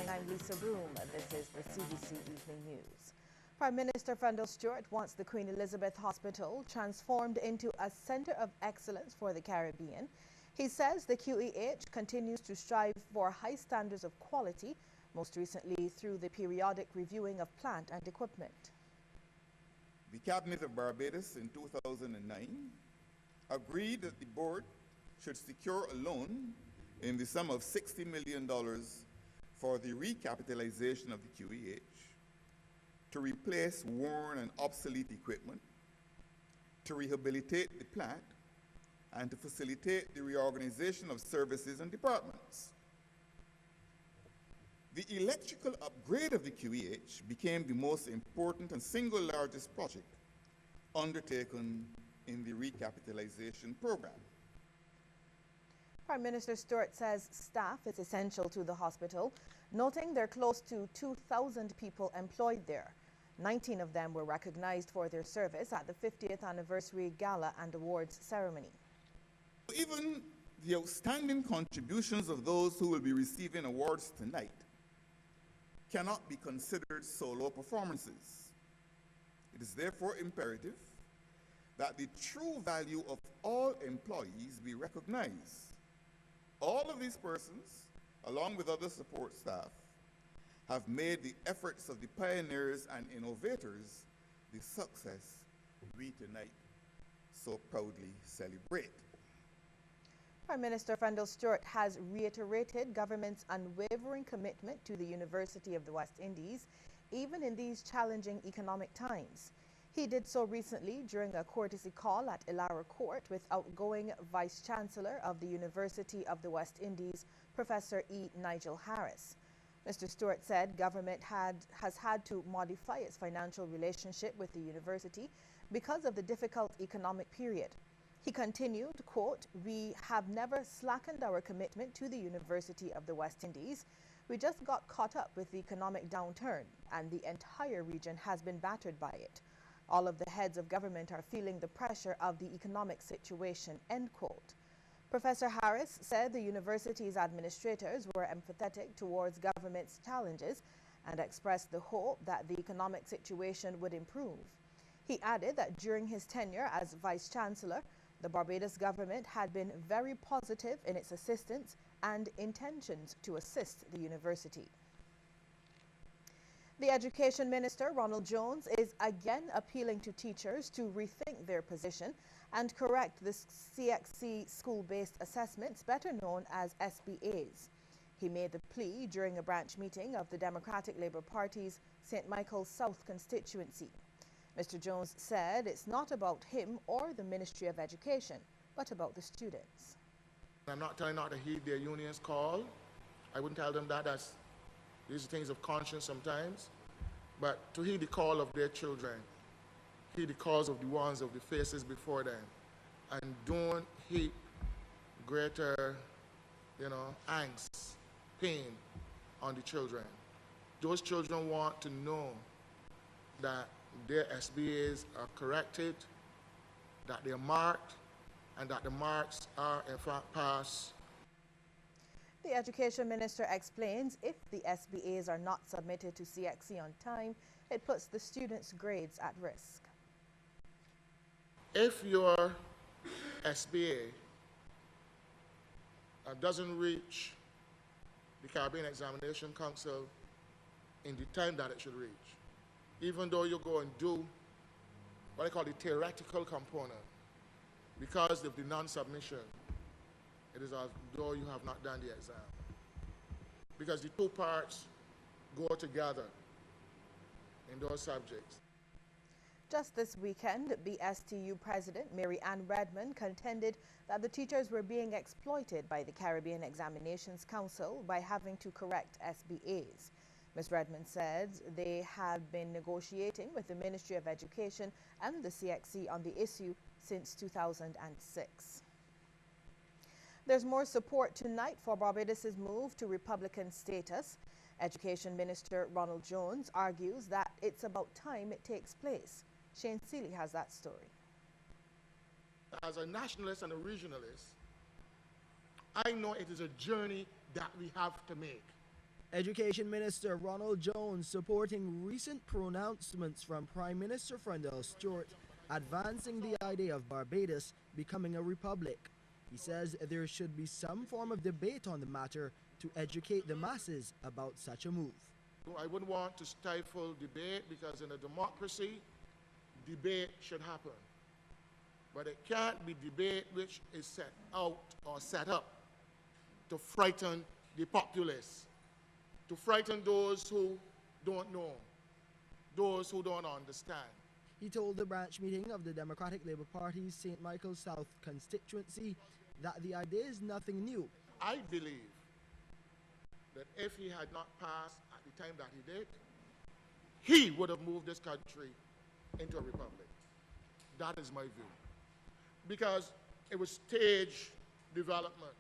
morning, I'm Lisa Broom. This is the CBC Evening News. Prime Minister Fendel Stewart wants the Queen Elizabeth Hospital transformed into a centre of excellence for the Caribbean. He says the QEH continues to strive for high standards of quality, most recently through the periodic reviewing of plant and equipment. The Cabinet of Barbados in 2009 agreed that the board should secure a loan in the sum of $60 million for the recapitalization of the QEH, to replace worn and obsolete equipment, to rehabilitate the plant, and to facilitate the reorganization of services and departments. The electrical upgrade of the QEH became the most important and single largest project undertaken in the recapitalization program. Prime Minister Stewart says staff is essential to the hospital, noting there are close to 2,000 people employed there. 19 of them were recognized for their service at the 50th anniversary gala and awards ceremony. Even the outstanding contributions of those who will be receiving awards tonight cannot be considered solo performances. It is therefore imperative that the true value of all employees be recognized. All of these persons, along with other support staff, have made the efforts of the pioneers and innovators the success we tonight so proudly celebrate. Prime Minister Fendel Stewart has reiterated government's unwavering commitment to the University of the West Indies, even in these challenging economic times. He did so recently during a courtesy call at Illawarra Court with outgoing Vice-Chancellor of the University of the West Indies, Professor E. Nigel Harris. Mr. Stewart said government has had to modify its financial relationship with the university because of the difficult economic period. He continued, quote, "We have never slackened our commitment to the University of the West Indies. We just got caught up with the economic downturn, and the entire region has been battered by it. All of the heads of government are feeling the pressure of the economic situation," end quote. Professor Harris said the university's administrators were empathetic towards government's challenges and expressed the hope that the economic situation would improve. He added that during his tenure as Vice-Chancellor, the Barbados government had been very positive in its assistance and intentions to assist the university. The Education Minister, Ronald Jones, is again appealing to teachers to rethink their position and correct the CXC school-based assessments, better known as SBAs. He made the plea during a branch meeting of the Democratic Labour Party's St. Michael's South constituency. Mr. Jones said it's not about him or the Ministry of Education, but about the students. I'm not telling them not to heed their union's call. I wouldn't tell them that. These are things of conscience sometimes, but to heed the call of their children, heed the calls of the ones of the faces before them, and don't heap greater, angst, pain on the children. Those children want to know that their SBAs are corrected, that they're marked, and that the marks are in fact passed. The Education Minister explains if the SBAs are not submitted to CXC on time, it puts the students' grades at risk. If your SBA doesn't reach the Caribbean Examination Council in the time that it should reach, even though you go and do what I call the theoretical component, because of the non-submission, it is as though you have not done the exam. Because the two parts go together in those subjects. Just this weekend, BSTU President Mary Ann Redmond contended that the teachers were being exploited by the Caribbean Examinations Council by having to correct SBAs. Ms. Redmond said they had been negotiating with the Ministry of Education and the CXC on the issue since 2006. There's more support tonight for Barbados' move to Republican status. Education Minister Ronald Jones argues that it's about time it takes place. Shane Seeley has that story. As a nationalist and a regionalist, I know it is a journey that we have to make. Education Minister Ronald Jones supporting recent pronouncements from Prime Minister Frendel Stewart advancing the idea of Barbados becoming a republic. He says there should be some form of debate on the matter to educate the masses about such a move. I wouldn't want to stifle debate because in a democracy, debate should happen. But it can't be debate which is set out or set up to frighten the populace, to frighten those who don't know, those who don't understand. He told the branch meeting of the Democratic Labour Party's St. Michael South constituency that the idea is nothing new. I believe that if he had not passed at the time that he did, he would have moved this country into a republic. That is my view. Because it was staged development.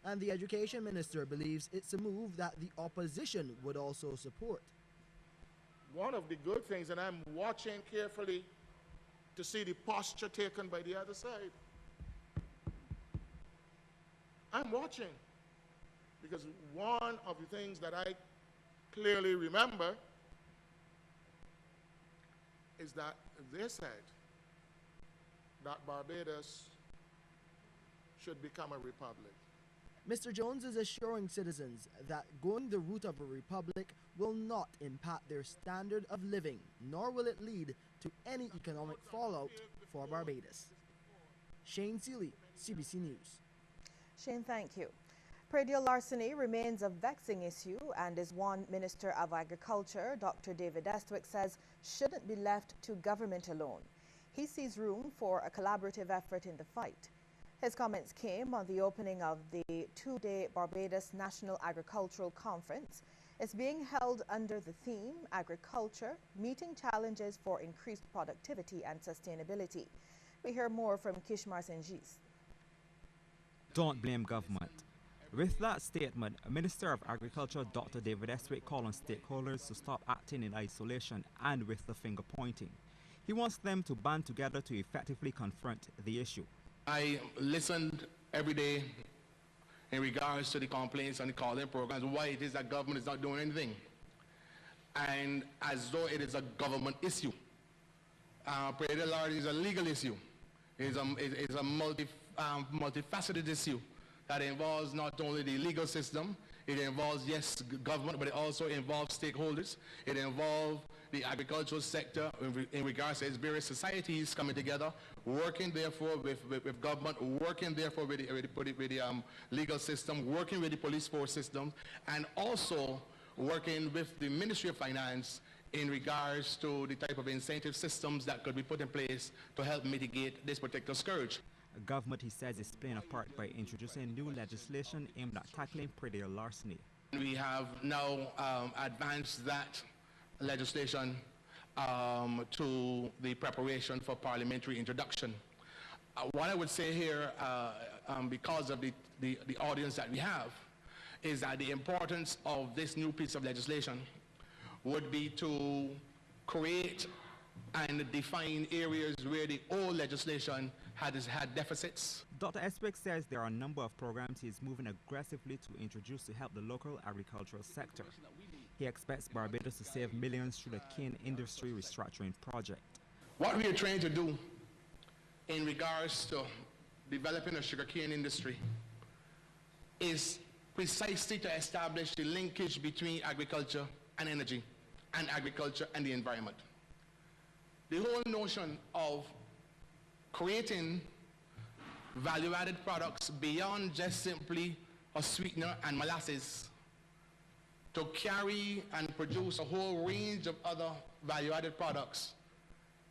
And the Education Minister believes it's a move that the opposition would also support. One of the good things, and I'm watching carefully to see the posture taken by the other side. I'm watching because one of the things that I clearly remember is that they said that Barbados should become a republic. Mr. Jones is assuring citizens that going the route of a republic will not impact their standard of living, nor will it lead to any economic fallout for Barbados. Shane Seeley, CBC News. Shane, thank you. Predial larceny remains a vexing issue and is one Minister of Agriculture, Dr. David Estwick, says shouldn't be left to government alone. He sees room for a collaborative effort in the fight. His comments came on the opening of the two-day Barbados National Agricultural Conference. It's being held under the theme, Agriculture, Meeting Challenges for Increased Productivity and Sustainability. We hear more from Kishmar Senjis. Don't blame government. With that statement, Minister of Agriculture Dr. David Estwick called on stakeholders to stop acting in isolation and with the finger pointing. He wants them to band together to effectively confront the issue. I listened every day in regards to the complaints and the calling programs, why it is that government is not doing anything. And as though it is a government issue. Predial larceny is a legal issue. It is a multifaceted issue that involves not only the legal system, it involves, yes, government, but it also involves stakeholders. It involves the agricultural sector in regards to its various societies coming together, working therefore with government, working therefore with the legal system, working with the police force system, and also working with the Ministry of Finance in regards to the type of incentive systems that could be put in place to help mitigate this particular scourge. Government, he says, is playing a part by introducing new legislation aimed at tackling predial larceny. We have now advanced that legislation to the preparation for parliamentary introduction. What I would say here, because of the audience that we have, is that the importance of this new piece of legislation would be to create and define areas where the old legislation had deficits. Dr. Estwick says there are a number of programs he is moving aggressively to introduce to help the local agricultural sector. He expects Barbados to save millions through the cane industry restructuring project. What we are trying to do in regards to developing a sugarcane industry is precisely to establish the linkage between agriculture and energy, and agriculture and the environment. The whole notion of creating value-added products beyond just simply a sweetener and molasses, to carry and produce a whole range of other value-added products,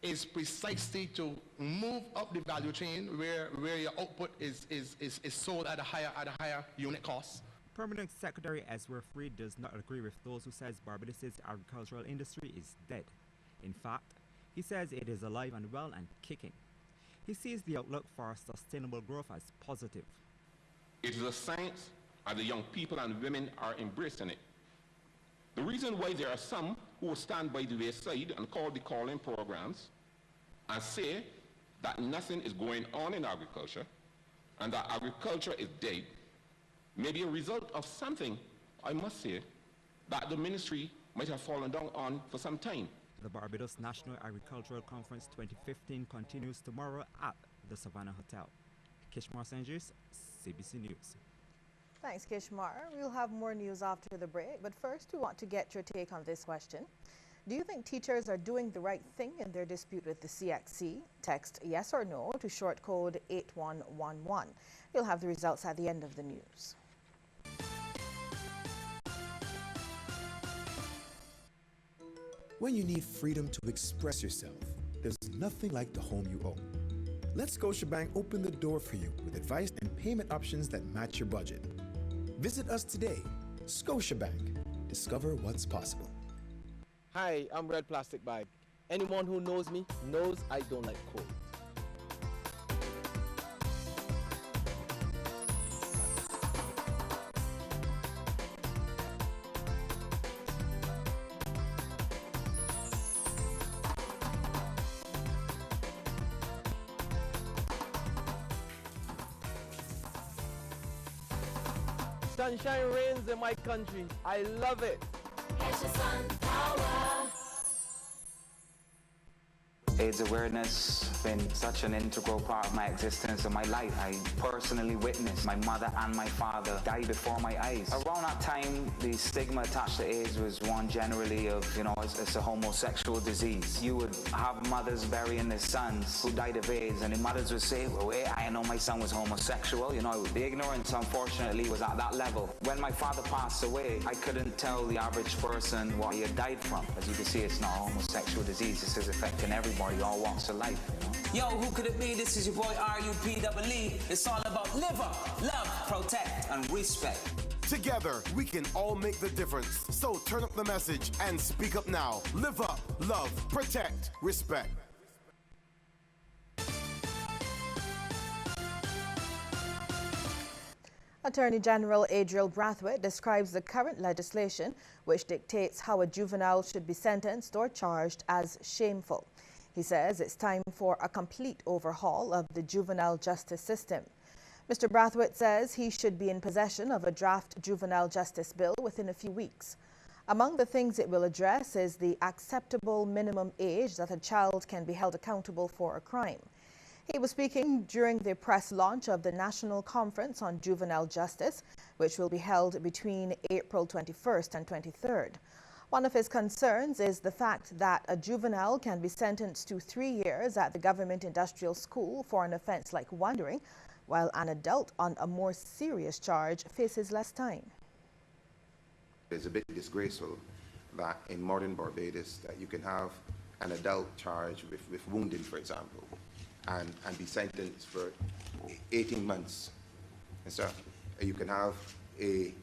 is precisely to move up the value chain where your output is sold at a higher unit cost. Permanent Secretary Ezra Freed does not agree with those who says Barbados' agricultural industry is dead. In fact, he says it is alive and well and kicking. He sees the outlook for sustainable growth as positive. It is a science, and the young people and women are embracing it. The reason why there are some who will stand by the wayside and call the calling programs and say that nothing is going on in agriculture and that agriculture is dead may be a result of something, I must say, that the ministry might have fallen down on for some time. The Barbados National Agricultural Conference 2015 continues tomorrow at the Savannah Hotel. Kishmar Sanjus, CBC News. Thanks, Kishmar. We'll have more news after the break, but first we want to get your take on this question. Do you think teachers are doing the right thing in their dispute with the CXC? Text yes or no to short code 8111. You'll have the results at the end of the news. When you need freedom to express yourself, there's nothing like the home you own. Let Scotiabank open the door for you with advice and payment options that match your budget. Visit us today. Scotiabank. Discover what's possible. Hi, I'm Red Plastic Bag. Anyone who knows me knows I don't like cold. Sunshine reigns in my country. I love it. AIDS awareness has been such an integral part of my existence and my life. I personally witnessed my mother and my father die before my eyes. Around that time, the stigma attached to AIDS was one generally of, it's a homosexual disease. You would have mothers burying their sons who died of AIDS, and the mothers would say, well, I know my son was homosexual. The ignorance, unfortunately, was at that level. When my father passed away, I couldn't tell the average person what he had died from. As you can see, it's not a homosexual disease. This is affecting everybody, all walks of life. Yo, who could it be? This is your boy R-U-P-E-E. It's all about live up, love, protect, and respect. Together, we can all make the difference. So turn up the message and speak up now. Live up, love, protect, respect. Attorney General Adriel Brathwaite describes the current legislation which dictates how a juvenile should be sentenced or charged as shameful. He says it's time for a complete overhaul of the juvenile justice system. Mr. Brathwaite says he should be in possession of a draft juvenile justice bill within a few weeks. Among the things it will address is the acceptable minimum age that a child can be held accountable for a crime. He was speaking during the press launch of the National Conference on Juvenile Justice, which will be held between April 21st and 23rd. One of his concerns is the fact that a juvenile can be sentenced to 3 years at the government industrial school for an offense like wandering, while an adult on a more serious charge faces less time. It's a bit disgraceful that in modern Barbados that you can have an adult charged with wounding, for example, and be sentenced for 18 months. And so you can have a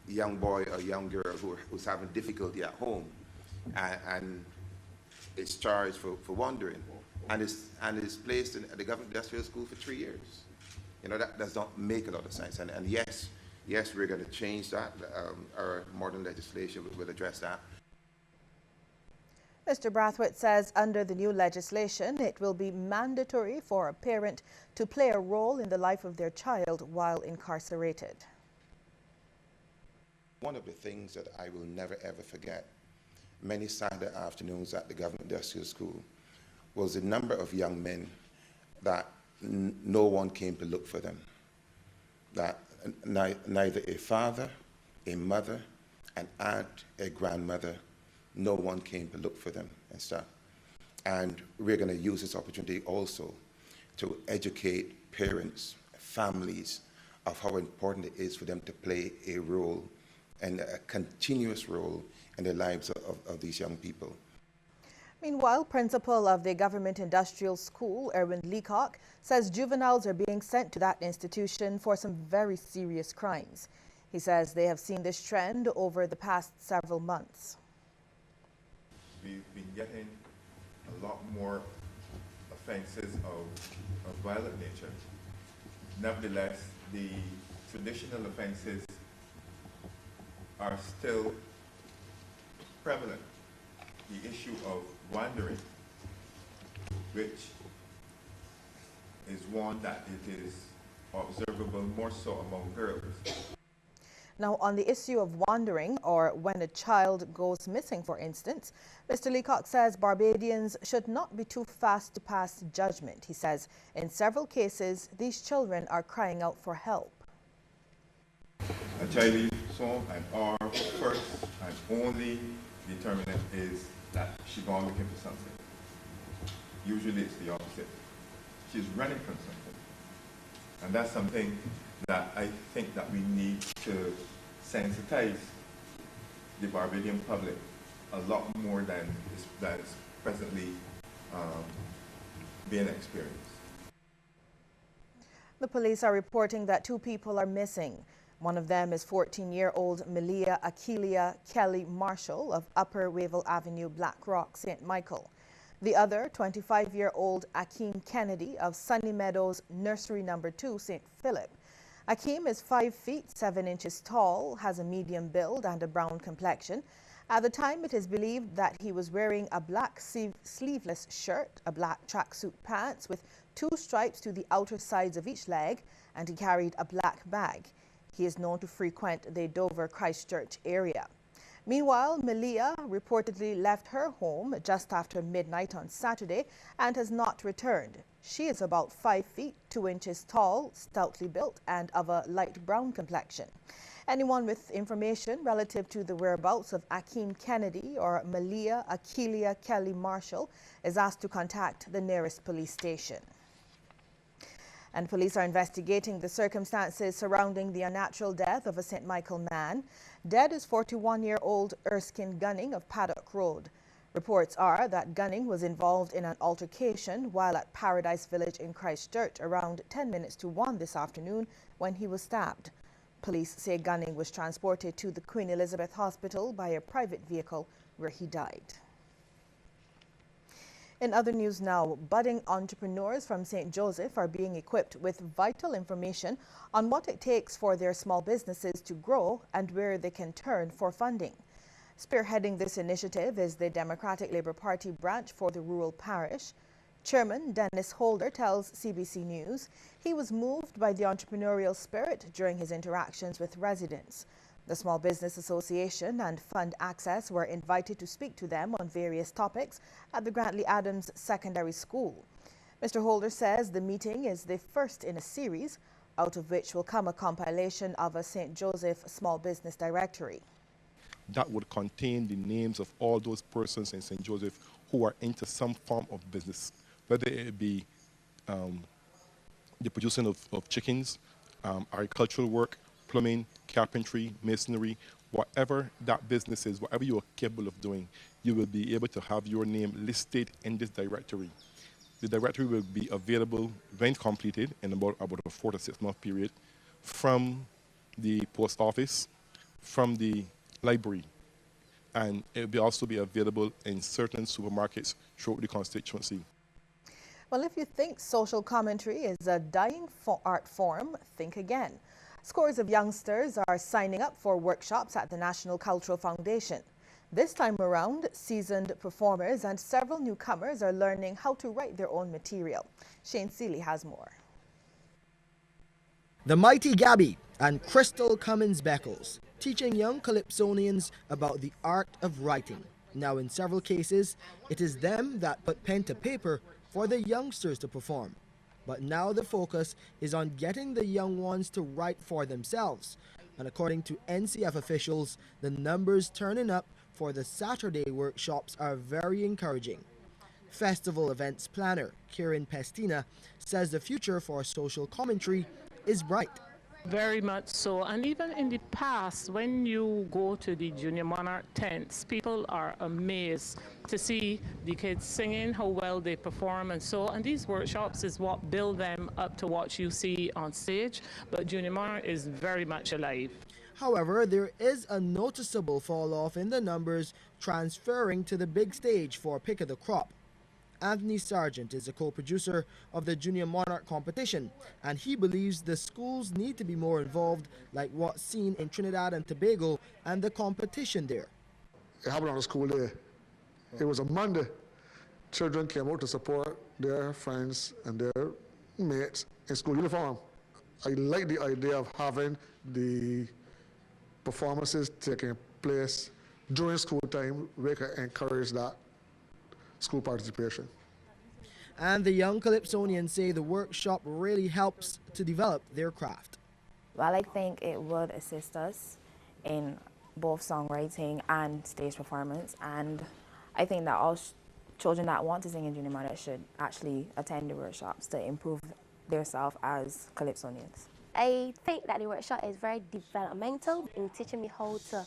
young boy or young girl who's having difficulty at home and is charged for wandering and is placed in the government industrial school for 3 years. That does not make a lot of sense. And yes, we're going to change that. Our modern legislation will address that. Mr. Brathwaite says under the new legislation, it will be mandatory for a parent to play a role in the life of their child while incarcerated. One of the things that I will never ever forget, many Saturday afternoons at the government industrial school, was the number of young men that no one came to look for them. That neither a father, a mother, an aunt, a grandmother, no one came to look for them and stuff. And we're going to use this opportunity also to educate parents, families, of how important it is for them to play a role, and a continuous role in the lives of these young people. Meanwhile, principal of the Government Industrial School, Erwin Leacock, says juveniles are being sent to that institution for some very serious crimes. He says they have seen this trend over the past several months. We've been getting a lot more offenses of violent nature. Nevertheless, the traditional offenses are still prevalent. The issue of wandering, which is one that it is observable more so among girls. Now, on the issue of wandering or when a child goes missing, for instance, Mr. Leacock says Barbadians should not be too fast to pass judgment. He says in several cases, these children are crying out for help. A child leaves home and our first and only determinant is that she's gone looking for something. Usually it's the opposite. She's running from something. And that's something that I think that we need to sensitize the Barbadian public a lot more than is presently being experienced. The police are reporting that 2 people are missing. One of them is 14-year-old Malia Akelia Kelly Marshall of Upper Wavell Avenue, Black Rock, St. Michael. The other, 25-year-old Akeem Kennedy of Sunny Meadows Nursery No. 2, St. Philip. Akeem is 5 feet 7 inches tall, has a medium build and a brown complexion. At the time, it is believed that he was wearing a black sleeveless shirt, a black tracksuit pants with 2 stripes to the outer sides of each leg, and he carried a black bag. He is known to frequent the Dover Christchurch area. Meanwhile, Malia reportedly left her home just after midnight on Saturday and has not returned. She is about 5 feet 2 inches tall, stoutly built, and of a light brown complexion. Anyone with information relative to the whereabouts of Akeem Kennedy or Malia Akelia Kelly Marshall is asked to contact the nearest police station. And police are investigating the circumstances surrounding the unnatural death of a St. Michael man. Dead is 41-year-old Erskine Gunning of Paddock Road. Reports are that Gunning was involved in an altercation while at Paradise Village in Christchurch around 10 minutes to 1 this afternoon when he was stabbed. Police say Gunning was transported to the Queen Elizabeth Hospital by a private vehicle where he died. In other news now, budding entrepreneurs from St. Joseph are being equipped with vital information on what it takes for their small businesses to grow and where they can turn for funding. Spearheading this initiative is the Democratic Labour Party branch for the rural parish. Chairman Dennis Holder tells CBC News he was moved by the entrepreneurial spirit during his interactions with residents. The Small Business Association and Fund Access were invited to speak to them on various topics at the Grantley Adams Secondary School. Mr. Holder says the meeting is the first in a series, out of which will come a compilation of a St. Joseph Small Business Directory. That would contain the names of all those persons in St. Joseph who are into some form of business, whether it be the producing of chickens, agricultural work, plumbing, carpentry, masonry, whatever that business is, whatever you are capable of doing, you will be able to have your name listed in this directory. The directory will be available when completed in about a 4 to 6 month period from the post office, from the library, and it will also be available in certain supermarkets throughout the constituency. Well, if you think social commentary is a dying art form, think again. Scores of youngsters are signing up for workshops at the National Cultural Foundation. This time around, seasoned performers and several newcomers are learning how to write their own material. Shane Seeley has more. The Mighty Gabby and Crystal Cummins Beckles, teaching young Calypsonians about the art of writing. Now, in several cases, it is them that put pen to paper for the youngsters to perform. But now the focus is on getting the young ones to write for themselves. And according to NCF officials, the numbers turning up for the Saturday workshops are very encouraging. Festival events planner Kieran Pestina says the future for social commentary is bright. Very much so, and even in the past, when you go to the Junior Monarch tents, people are amazed to see the kids singing, how well they perform and so, and these workshops is what build them up to what you see on stage, but Junior Monarch is very much alive. However, there is a noticeable fall off in the numbers transferring to the big stage for Pick of the Crop. Anthony Sargent is a co-producer of the Junior Monarch competition, and he believes the schools need to be more involved, like what's seen in Trinidad and Tobago and the competition there. It happened on a school day. It was a Monday. Children came out to support their friends and their mates in school uniform. I like the idea of having the performances taking place during school time, we can encourage that school participation. And the young Calypsonians say the workshop really helps to develop their craft. Well, I think it would assist us in both songwriting and stage performance, and I think that all children that want to sing in junior minor should actually attend the workshops to improve themselves as Calypsonians. I think that the workshop is very developmental in teaching me how to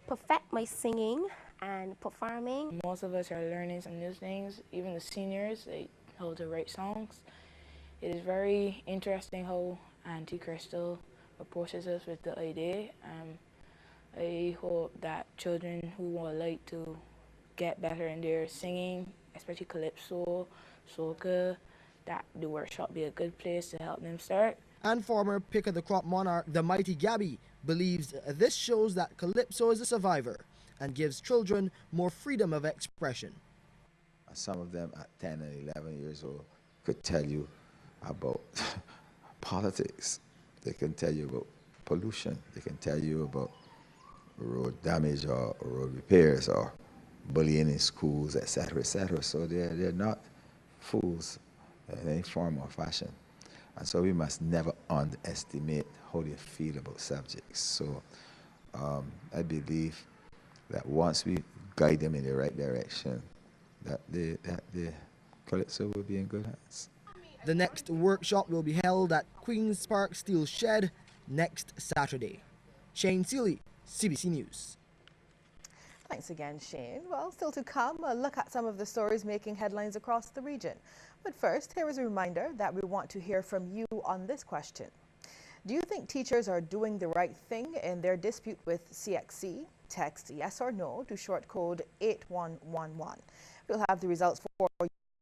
perfect my singing and performing. Most of us are learning some new things, even the seniors, how to write songs. It is very interesting how Auntie Crystal approaches us with the idea. I hope that children who would like to get better in their singing, especially calypso, soca, that the workshop be a good place to help them start. And former pick of the crop monarch, the mighty Gabby, believes this shows that calypso is a survivor and gives children more freedom of expression. Some of them at 10 and 11 years old could tell you about politics. They can tell you about pollution. They can tell you about road damage or road repairs or bullying in schools, etc., etc. So they're not fools in any form or fashion. And so we must never underestimate how they feel about subjects. So I believe that once we guide them in the right direction, that the calypso will be in good hands. The next workshop will be held at Queen's Park Steel Shed next Saturday. Shane Seeley, CBC News. Thanks again, Shane. Well, still to come, a look at some of the stories making headlines across the region. But first, here is a reminder that we want to hear from you on this question. Do you think teachers are doing the right thing in their dispute with CXC? Text yes or no to short code 8111. We'll have the results for you